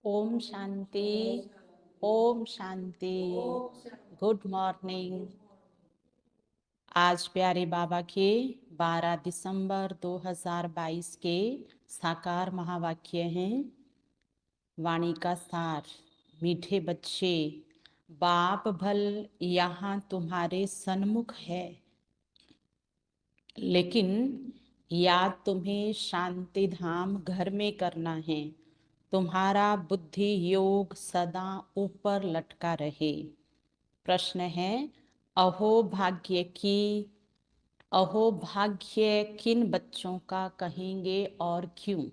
Om Shanti. Om Shanti. Good morning. आज प्यारे बाबा के 12 दिसंबर 2022 के साकार महावाक्य हैं। वाणी का सार। मीठे बच्चे, बाप भल यहाँ तुम्हारे सन्मुख है, लेकिन याद तुम्हें शांति धाम घर में करना है। तुम्हारा बुद्धि योग सदा ऊपर लटका रहे। प्रश्न है, अहो भाग्य किन बच्चों का कहेंगे और क्यों?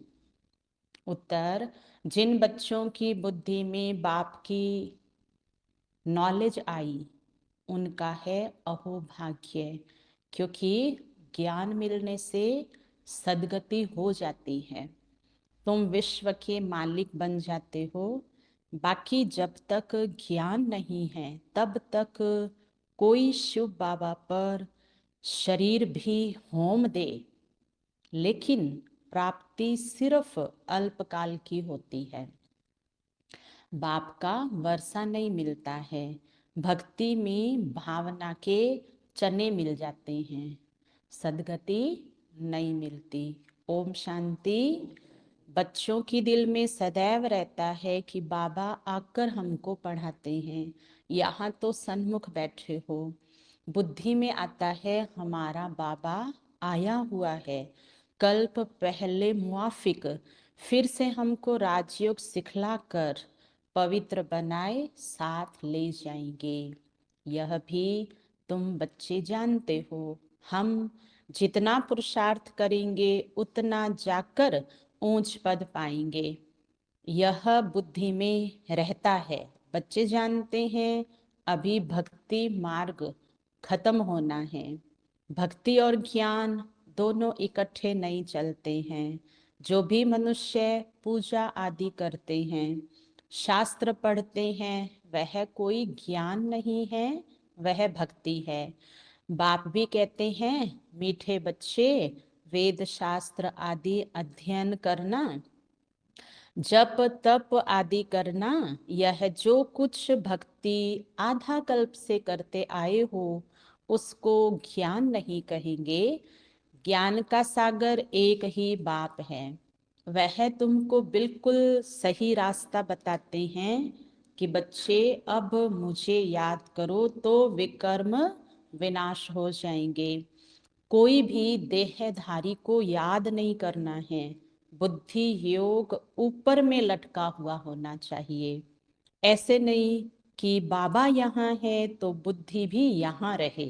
उत्तर, जिन बच्चों की बुद्धि में बाप की नॉलेज आई उनका है अहो भाग्य, क्योंकि ज्ञान मिलने से सद्गति हो जाती है। तुम विश्व के मालिक बन जाते हो। बाकी जब तक ज्ञान नहीं है तब तक कोई शिव बाबा पर शरीर भी होम दे, लेकिन प्राप्ति सिर्फ अल्पकाल की होती है। बाप का वर्षा नहीं मिलता है, भक्ति में भावना के चने मिल जाते हैं, सद्गति नहीं मिलती। ओम शांति। बच्चों की दिल में सदैव रहता है कि बाबा आकर हमको पढ़ाते हैं, यहाँ तो सन्मुख बैठे हो। बुद्धि में आता है हमारा बाबा आया हुआ है, कल्प पहले मुआफिक फिर से हमको राजयोग सिखला कर पवित्र बनाए साथ ले जाएंगे। यह भी तुम बच्चे जानते हो। हम जितना पुरुषार्थ करेंगे उतना जाकर ऊंच पद पाएंगे, यह बुद्धि में रहता है। बच्चे जानते हैं अभी भक्ति मार्ग खत्म होना है। भक्ति और ज्ञान दोनों इकट्ठे नहीं चलते हैं। जो भी मनुष्य पूजा आदि करते हैं, शास्त्र पढ़ते हैं, वह कोई ज्ञान नहीं है, वह भक्ति है। बाप भी कहते हैं, मीठे बच्चे, वेद शास्त्र आदि अध्ययन करना, जप तप आदि करना, यह जो कुछ भक्ति आधा कल्प से करते आए हो उसको ज्ञान नहीं कहेंगे। ज्ञान का सागर एक ही बाप है। वह तुमको बिल्कुल सही रास्ता बताते हैं कि बच्चे अब मुझे याद करो तो विकर्म विनाश हो जाएंगे। कोई भी देहधारी को याद नहीं करना है, बुद्धि योग ऊपर में लटका हुआ होना चाहिए। ऐसे नहीं कि बाबा यहाँ है तो बुद्धि भी यहाँ रहे।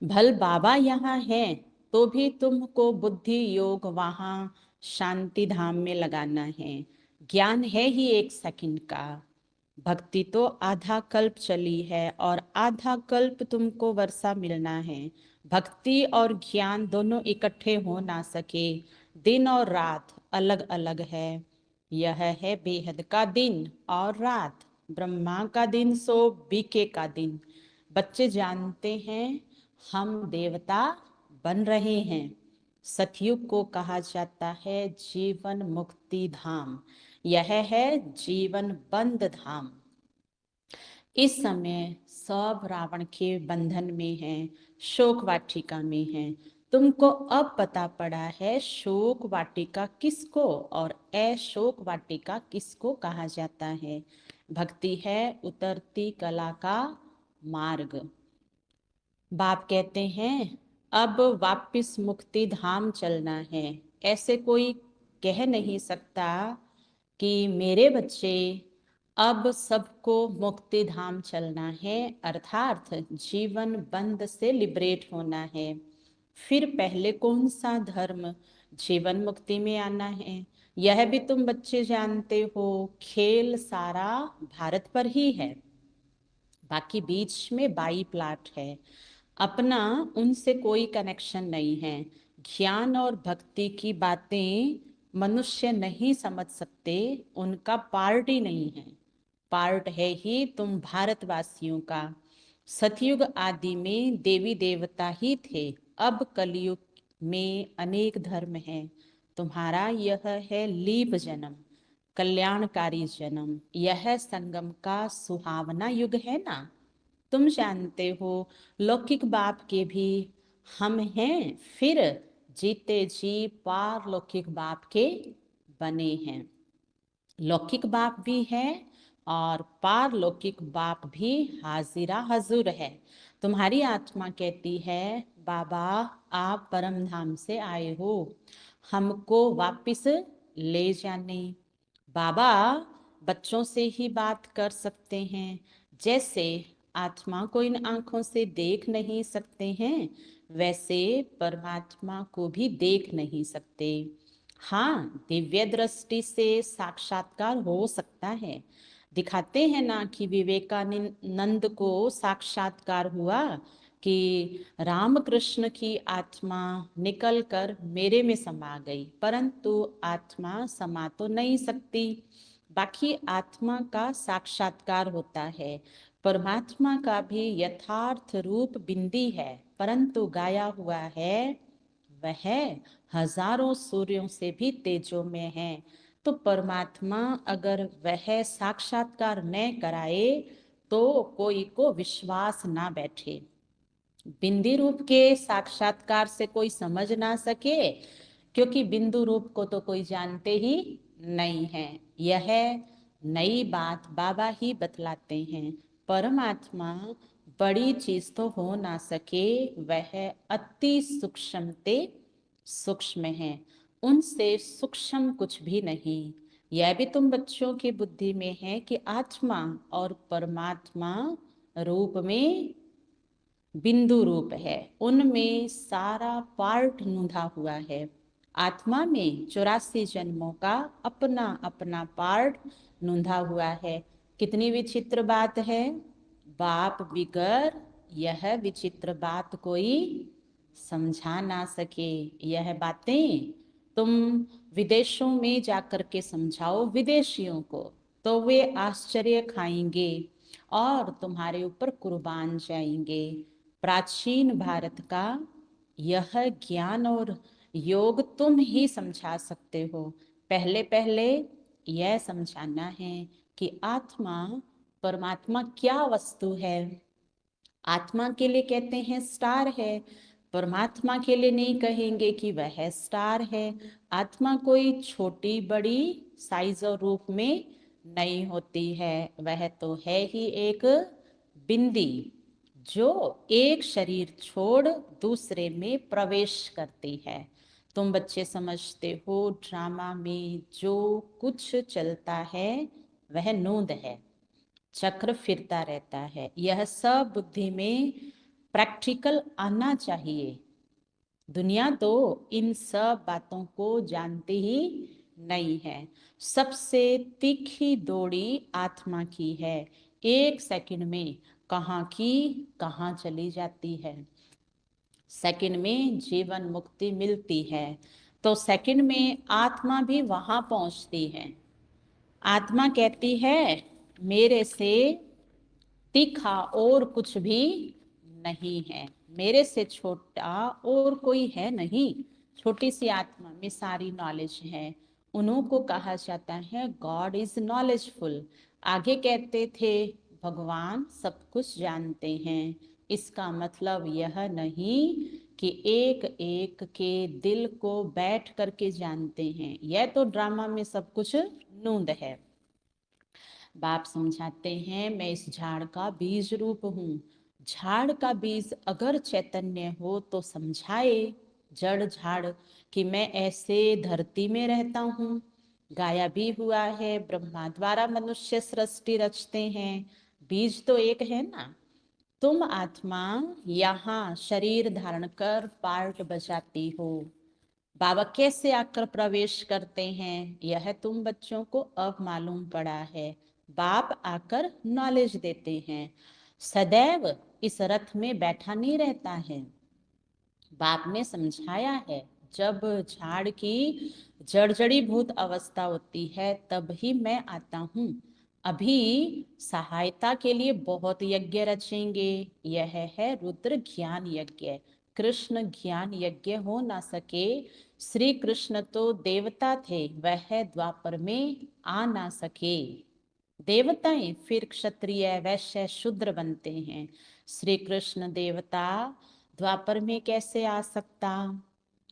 भल बाबा यहाँ है तो भी तुमको बुद्धि योग वहां शांति धाम में लगाना है। ज्ञान है ही 1 सेकंड का, भक्ति तो आधा कल्प चली है और आधा कल्प तुमको वर्षा मिलना है। भक्ति और ज्ञान दोनों इकट्ठे हो ना सके, दिन और रात अलग अलग है। यह है बेहद का दिन और रात, ब्रह्मा का दिन सो बीके का दिन। बच्चे जानते हैं हम देवता बन रहे हैं। सतयुग को कहा जाता है जीवन मुक्ति धाम, यह है जीवन बंद धाम। इस समय सब रावण के बंधन में हैं, शोक वाटिका में हैं। तुमको अब पता पड़ा है शोक वाटिका किसको और अशोक वाटिका किसको कहा जाता है। भक्ति है उतरती कला का मार्ग। बाप कहते हैं अब वापिस मुक्ति धाम चलना है। ऐसे कोई कह नहीं सकता कि मेरे बच्चे अब सबको मुक्ति धाम चलना है, अर्थात जीवन बंध से लिबरेट होना है। फिर पहले कौन सा धर्म जीवन मुक्ति में आना है? यह भी तुम बच्चे जानते हो। खेल सारा भारत पर ही है, बाकी बीच में 22 प्लाट है। अपना उनसे कोई कनेक्शन नहीं है। ज्ञान और भक्ति की बातें मनुष्य नहीं समझ सकते, उनका पार्ट ही नहीं है। पार्ट है ही तुम भारतवासियों का। सतयुग आदि में देवी देवता ही थे, अब कलयुग में अनेक धर्म हैं। तुम्हारा यह है लीप जन्म। कल्याणकारी जन्म, यह संगम का सुहावना युग है ना। तुम जानते हो लौकिक बाप के भी हम हैं, फिर जीते जी पारलौकिक बाप के बने हैं। लौकिक बाप भी है और पारलौकिक बाप भी हाजिरा हजूर है। तुम्हारी आत्मा कहती है बाबा आप परम धाम से आए हो, हमको वापिस ले जाने। बाबा बच्चों से ही बात कर सकते हैं, जैसे आत्मा को इन आंखों से देख नहीं सकते हैं, वैसे परमात्मा को भी देख नहीं सकते। हाँ, दिव्य दृष्टि से साक्षात्कार हो सकता है। दिखाते हैं ना कि विवेकानंद को साक्षात्कार हुआ कि रामकृष्ण की आत्मा निकलकर मेरे में समा गई, परंतु आत्मा समा तो नहीं सकती। बाकी आत्मा का साक्षात्कार होता है। परमात्मा का भी यथार्थ रूप बिंदी है, परंतु गाया हुआ है वह हजारों सूर्यों से भी तेजों में है। तो परमात्मा अगर वह साक्षात्कार न कराए तो कोई को विश्वास ना बैठे। बिंदी रूप के साक्षात्कार से कोई समझ ना सके, क्योंकि बिंदु रूप को तो कोई जानते ही नहीं है। यह नई बात बाबा ही बतलाते हैं। परमात्मा बड़ी चीज तो हो ना सके, वह अति सूक्ष्म ते सूक्ष्म है, उनसे सूक्ष्म कुछ भी नहीं। यह भी तुम बच्चों की बुद्धि में है कि आत्मा और परमात्मा रूप में बिंदु रूप है, उनमें सारा पार्ट नूंधा हुआ है। आत्मा में 84 जन्मों का अपना अपना पार्ट नूंधा हुआ है। कितनी विचित्र बात है। बाप बिगर यह विचित्र बात कोई समझा ना सके। यह बातें तुम विदेशों में जाकर के समझाओ विदेशियों को, तो वे आश्चर्य खाएंगे और तुम्हारे ऊपर कुर्बान जाएंगे। प्राचीन भारत का यह ज्ञान और योग तुम ही समझा सकते हो। पहले पहले यह समझाना है कि आत्मा परमात्मा क्या वस्तु है। आत्मा के लिए कहते हैं स्टार है, परमात्मा के लिए नहीं कहेंगे कि वह स्टार है। आत्मा कोई छोटी बड़ी साइज और रूप में नहीं होती है, वह तो है ही एक बिंदी जो एक शरीर छोड़ दूसरे में प्रवेश करती है। तुम बच्चे समझते हो ड्रामा में जो कुछ चलता है वह नूंद है, चक्र फिरता रहता है। यह सब बुद्धि में प्रैक्टिकल आना चाहिए। दुनिया तो इन सब बातों को जानती ही नहीं है। सबसे तीखी दौड़ी आत्मा की है, एक सेकंड में कहाँ की कहाँ चली जाती है। सेकंड में जीवन मुक्ति मिलती है, तो सेकंड में आत्मा भी वहां पहुंचती है। आत्मा कहती है मेरे से तीखा और कुछ भी नहीं है, मेरे से छोटा और कोई है नहीं। छोटी सी आत्मा में सारी नॉलेज है। उन्हों को कहा जाता है गॉड इज नॉलेजफुल। आगे कहते थे भगवान सब कुछ जानते हैं। इसका मतलब यह नहीं कि एक एक के दिल को बैठ करके जानते हैं, यह तो ड्रामा में सब कुछ नूंद है। बाप समझाते हैं मैं इस झाड़ का बीज रूप हूँ। झाड़ का बीज अगर चैतन्य हो तो समझाए जड़ झाड़ कि मैं ऐसे धरती में रहता हूँ। गाया भी हुआ है ब्रह्मा द्वारा मनुष्य सृष्टि रचते हैं, बीज तो एक है ना। तुम आत्मा यहाँ शरीर धारण कर पार्ट बजाती हो। बाबा कैसे आकर प्रवेश करते हैं यह तुम बच्चों को अब मालूम पड़ा है। बाप आकर नॉलेज देते हैं। सदैव इस रथ में बैठा नहीं रहता है। बाप ने समझाया है जब झाड़ की जड़जड़ी भूत अवस्था होती है तब ही मैं आता हूँ। अभी सहायता के लिए बहुत यज्ञ रचेंगे। यह है रुद्र ज्ञान यज्ञ। कृष्ण ज्ञान यज्ञ हो ना सके। श्री कृष्ण तो देवता थे, वह द्वापर में आ ना सके। देवताएं फिर क्षत्रिय वैश्य शूद्र बनते हैं, श्री कृष्ण देवता द्वापर में कैसे आ सकता।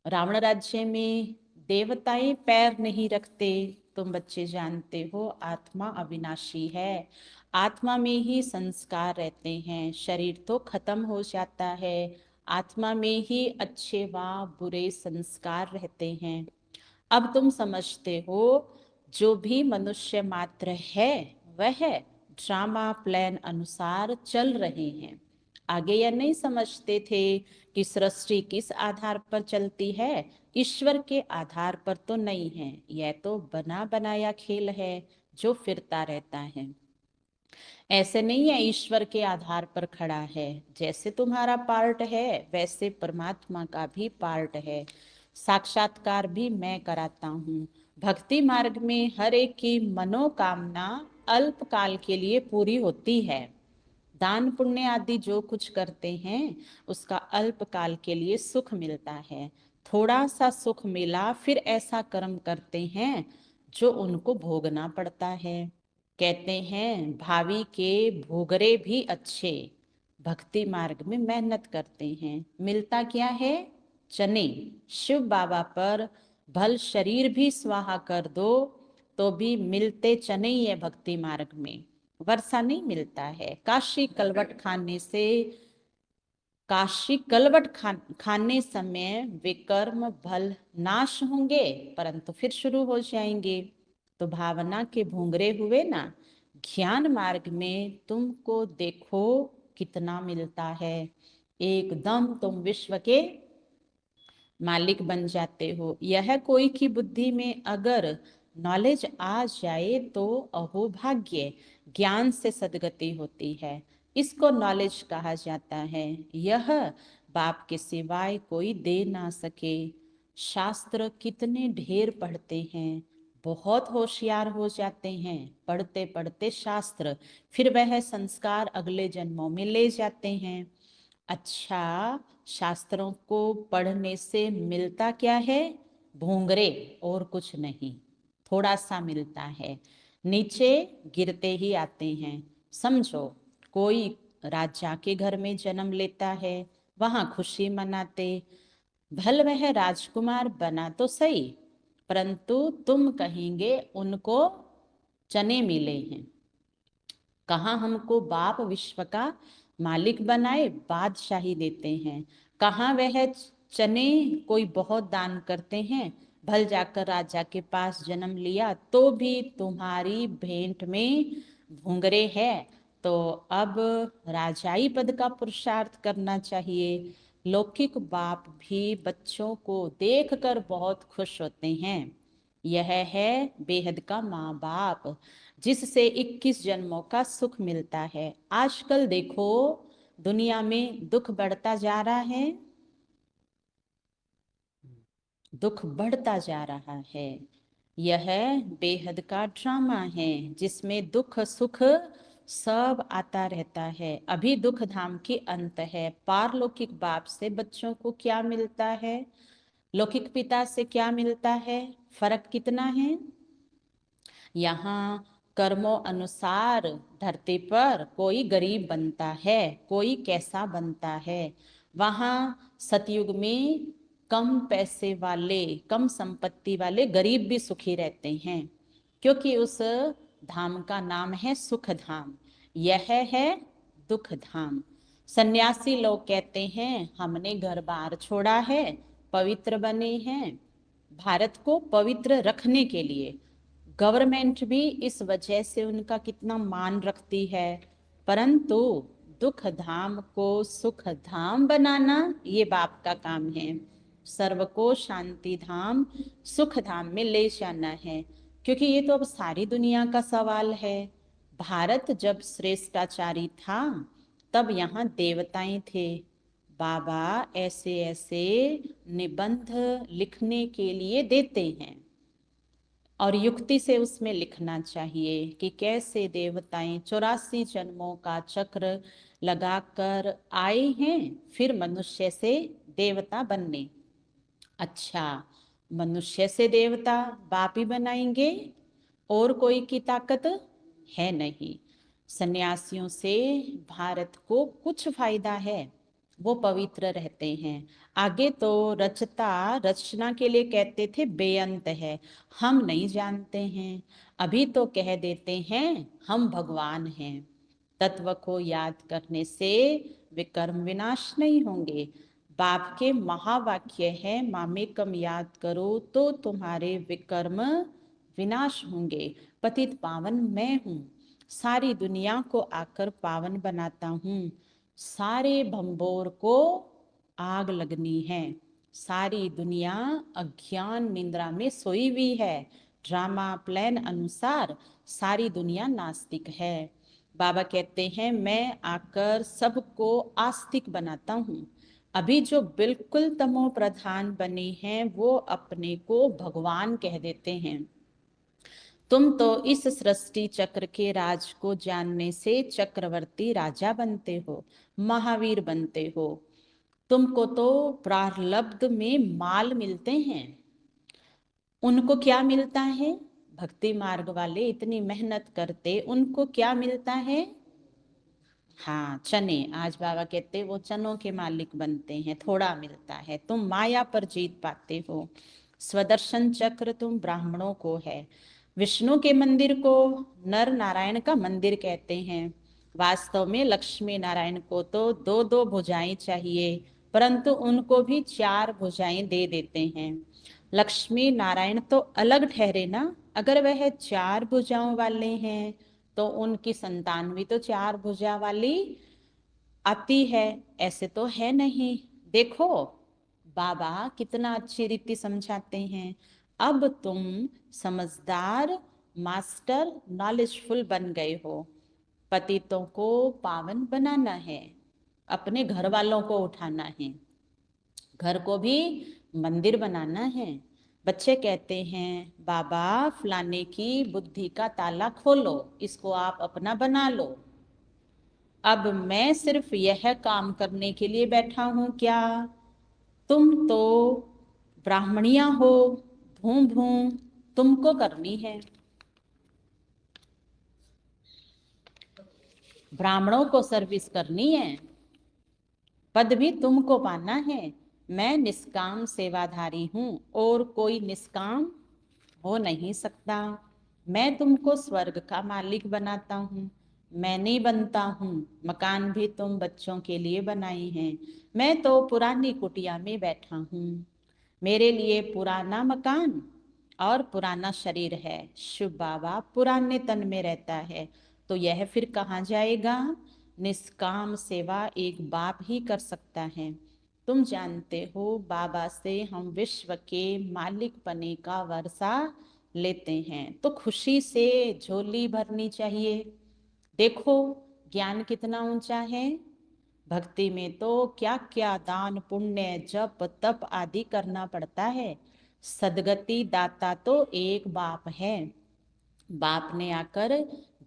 रावण राज्य में देवताएं पैर नहीं रखते। तुम बच्चे जानते हो आत्मा अविनाशी है, आत्मा में ही संस्कार रहते हैं, शरीर तो खत्म हो जाता है, आत्मा में ही अच्छे व बुरे संस्कार रहते हैं। अब तुम समझते हो जो भी मनुष्य मात्र है वह ड्रामा प्लान अनुसार चल रहे हैं। आगे यह नहीं समझते थे कि सृष्टि किस आधार पर चलती है, ईश्वर के आधार पर तो नहीं है, यह तो बना बनाया खेल है जो फिरता रहता है। ऐसे नहीं है ईश्वर के आधार पर खड़ा है, जैसे तुम्हारा पार्ट है वैसे परमात्मा का भी पार्ट है। साक्षात्कार भी मैं कराता हूँ। भक्ति मार्ग में हर एक की मनोकामना अल्प काल के लिए पूरी होती है। दान पुण्य आदि जो कुछ करते हैं उसका अल्प काल के लिए सुख मिलता है। थोड़ा सा सुख मिला फिर ऐसा कर्म करते हैं जो उनको भोगना पड़ता है। कहते हैं भावी के भोगरे भी अच्छे, भक्ति मार्ग में मेहनत करते हैं, मिलता क्या है, चने। शिव बाबा पर भल शरीर भी स्वाहा कर दो तो भी मिलते चने ही है भक्ति मार्ग में, वर्षा नहीं मिलता है। काशी कलवट खाने समय विकर्म भल नाश होंगे परंतु फिर शुरू हो जाएंगे। तो भावना के भूंगरे हुए ना, ज्ञान मार्ग में तुमको देखो कितना मिलता है, एकदम तुम विश्व के मालिक बन जाते हो। यह कोई की बुद्धि में अगर नॉलेज आ जाए तो अहोभाग्य, ज्ञान से सदगति होती है, इसको नॉलेज कहा जाता है। यह बाप के सिवाय कोई दे ना सके। शास्त्र कितने ढेर पढ़ते हैं, बहुत होशियार हो जाते हैं पढ़ते पढ़ते शास्त्र, फिर वह संस्कार अगले जन्मों में ले जाते हैं। अच्छा, शास्त्रों को पढ़ने से मिलता क्या है, भोंगरे और कुछ नहीं, थोड़ा सा मिलता है, नीचे गिरते ही आते हैं। समझो कोई राजा के घर में जन्म लेता है, वहां खुशी मनाते, भल वह राजकुमार बना तो सही परंतु तुम कहेंगे उनको चने मिले हैं। कहाँ हमको बाप विश्व का मालिक बनाए, बादशाही देते हैं। कहाँ वह चने कोई बहुत दान करते हैं, भल जाकर राजा के पास जन्म लिया तो भी तुम्हारी भेंट में भूंगरे है। तो अब राजाई पद का पुरुषार्थ करना चाहिए। लौकिक बाप भी बच्चों को देखकर बहुत खुश होते हैं। यह है बेहद का माँ बाप जिससे 21 जन्मों का सुख मिलता है। आजकल देखो दुनिया में दुख बढ़ता जा रहा है, दुख बढ़ता जा रहा है। यह बेहद का ड्रामा है जिसमें दुख सुख सब आता रहता है। अभी दुख धाम की अंत है। पारलौकिक बाप से बच्चों को क्या मिलता है, लौकिक पिता से क्या मिलता है, फर्क कितना है। यहाँ कर्मों अनुसार धरती पर कोई गरीब बनता है, कोई कैसा बनता है। वहाँ सतयुग में कम पैसे वाले, कम संपत्ति वाले गरीब भी सुखी रहते हैं, क्योंकि उस धाम का नाम है सुख धाम। यह है दुख धाम। सन्यासी लोग कहते हैं हमने घर बार छोड़ा है, पवित्र बने हैं। भारत को पवित्र रखने के लिए गवर्नमेंट भी इस वजह से उनका कितना मान रखती है, परंतु दुख धाम को सुख धाम बनाना ये बाप का काम है। सर्व को शांति धाम सुख धाम में ले जाना है, क्योंकि ये तो अब सारी दुनिया का सवाल है। भारत जब श्रेष्ठाचारी था तब यहाँ देवताएं थे। बाबा ऐसे ऐसे निबंध लिखने के लिए देते हैं और युक्ति से उसमें लिखना चाहिए कि कैसे देवताएं 84 जन्मों का चक्र लगाकर आए हैं, फिर मनुष्य से देवता बनने। अच्छा, मनुष्य से देवता बाप ही बनाएंगे, और कोई की ताकत है नहीं। सन्यासियों से भारत को कुछ फायदा है, वो पवित्र रहते हैं। आगे तो रचता रचना के लिए कहते थे बेअंत है, हम नहीं जानते हैं। अभी तो कह देते हैं हम भगवान हैं। तत्व को याद करने से विकर्म विनाश नहीं होंगे। बाप के महावाक्य है, मामेकम याद करो तो तुम्हारे विकर्म विनाश होंगे। पतित पावन मैं हूँ, सारी दुनिया को आकर पावन बनाता हूँ। सारे भंबोर को आग लगनी है। सारी दुनिया अज्ञान निंद्रा में सोई हुई है। ड्रामा प्लान अनुसार सारी दुनिया नास्तिक है। बाबा कहते हैं मैं आकर सबको आस्तिक बनाता हूँ। अभी जो बिल्कुल तमो प्रधान बने हैं वो अपने को भगवान कह देते हैं। तुम तो इस सृष्टि चक्र के राज को जानने से चक्रवर्ती राजा बनते हो, महावीर बनते हो। तुमको तो प्रारब्ध में माल मिलते हैं। उनको क्या मिलता है? भक्ति मार्ग वाले इतनी मेहनत करते, उनको क्या मिलता है? हाँ, चने। आज बाबा कहते वो चनों के मालिक बनते हैं, थोड़ा मिलता है। तुम माया पर जीत पाते हो। स्वदर्शन चक्र तुम ब्राह्मणों को है। विष्णु के मंदिर को नर नारायण का मंदिर कहते हैं। वास्तव में लक्ष्मी नारायण को तो दो दो भुजाएं चाहिए, परंतु उनको भी चार भुजाएं दे देते हैं। लक्ष्मी नारायण तो अलग ठहरे ना, अगर वह चार भुजाओं वाले हैं तो उनकी संतान भी तो चार भुजा वाली आती है। ऐसे तो है नहीं। देखो बाबा कितना अच्छी रीति समझाते हैं। अब तुम समझदार, मास्टर, नॉलेजफुल बन गए हो। पतितों को पावन बनाना है, अपने घर वालों को उठाना है, घर को भी मंदिर बनाना है। बच्चे कहते हैं बाबा फलाने की बुद्धि का ताला खोलो, इसको आप अपना बना लो। अब मैं सिर्फ यह काम करने के लिए बैठा हूं क्या? तुम तो ब्राह्मणिया हो, भू भू तुमको करनी है। ब्राह्मणों को सर्विस करनी है, पद भी तुमको पाना है। मैं निष्काम सेवाधारी हूं और कोई निष्काम हो नहीं सकता। मैं तुमको स्वर्ग का मालिक बनाता हूँ, मैं नहीं बनता हूँ। मकान भी तुम बच्चों के लिए बनाए हैं, मैं तो पुरानी कुटिया में बैठा हूँ। मेरे लिए पुराना मकान और पुराना शरीर है। शिव बाबा पुराने तन में रहता है, तो यह फिर कहाँ जाएगा? निष्काम सेवा एक बाप ही कर सकता है। तुम जानते हो बाबा से हम विश्व के मालिक बने का वर्षा लेते हैं, तो खुशी से झोली भरनी चाहिए। देखो ज्ञान कितना ऊंचा है। भक्ति में तो क्या क्या दान पुण्य जप तप आदि करना पड़ता है। सदगति दाता तो एक बाप है। बाप ने आकर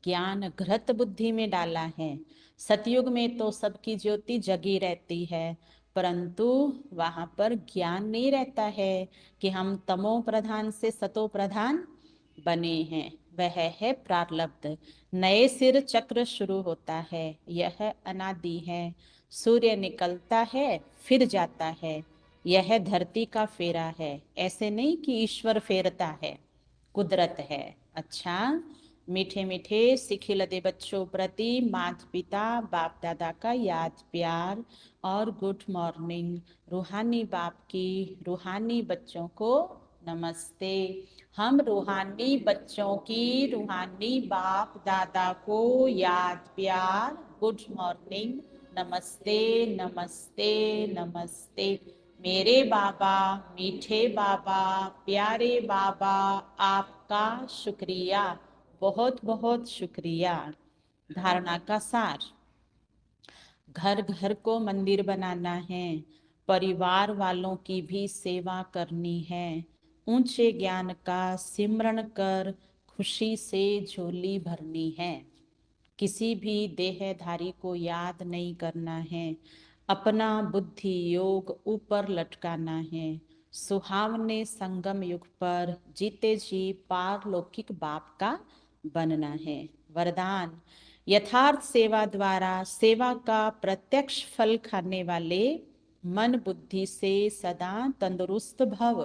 ज्ञान घृत बुद्धि में डाला है। सतयुग में तो सबकी ज्योति जगी रहती है, परंतु वहां पर ज्ञान नहीं रहता है कि हम तमो प्रधान से सतो प्रधान बने हैं। वह है प्रारब्ध। नए सिर चक्र शुरू होता है, यह अनादि है। सूर्य निकलता है फिर जाता है, यह धरती का फेरा है। ऐसे नहीं कि ईश्वर फेरता है, कुदरत है। अच्छा, मीठे मीठे सिखिलदे बच्चों प्रति माता पिता बाप दादा का याद प्यार और गुड मॉर्निंग। रूहानी बाप की रूहानी बच्चों को नमस्ते। हम रूहानी बच्चों की रूहानी बाप दादा को याद प्यार गुड मॉर्निंग, नमस्ते नमस्ते नमस्ते। मेरे बाबा, मीठे बाबा, प्यारे बाबा, आपका शुक्रिया, बहुत बहुत शुक्रिया। धारणा का सार, घर घर को मंदिर बनाना है, परिवार वालों की भी सेवा करनी है। ऊंचे ज्ञान का सिमरण कर खुशी से झोली भरनी है। किसी भी देहधारी को याद नहीं करना है। अपना बुद्धि योग ऊपर लटकाना है, सुहावने संगम युग पर जीते जी पारलौकिक बाप का बनना है। वरदान, यथार्थ सेवा द्वारा सेवा का प्रत्यक्ष फल खाने वाले मन बुद्धि से सदा तंदुरुस्त भव।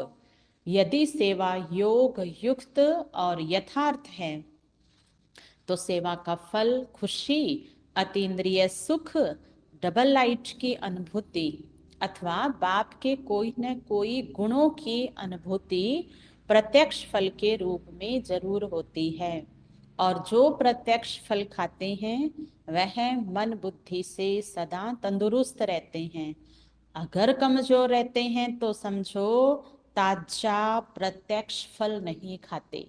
यदि सेवा योग युक्त और यथार्थ है तो सेवा का फल खुशी, अतीन्द्रिय सुख, डबल लाइट की अनुभूति अथवा बाप के कोई न कोई गुणों की अनुभूति प्रत्यक्ष फल के रूप में जरूर होती है। और जो प्रत्यक्ष फल खाते हैं वह मन बुद्धि से सदा तंदुरुस्त रहते हैं। अगर कमजोर रहते हैं तो समझो ताजा प्रत्यक्ष फल नहीं खाते।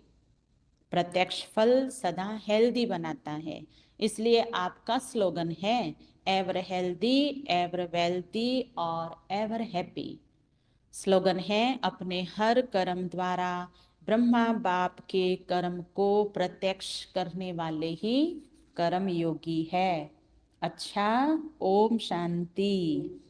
प्रत्यक्ष फल सदा हेल्दी बनाता है, इसलिए आपका स्लोगन है एवर हेल्दी, एवर वेल्दी और एवर हैप्पी। स्लोगन है अपने हर कर्म द्वारा ब्रह्मा बाप के कर्म को प्रत्यक्ष करने वाले ही कर्म योगी है। अच्छा, ओम शांति।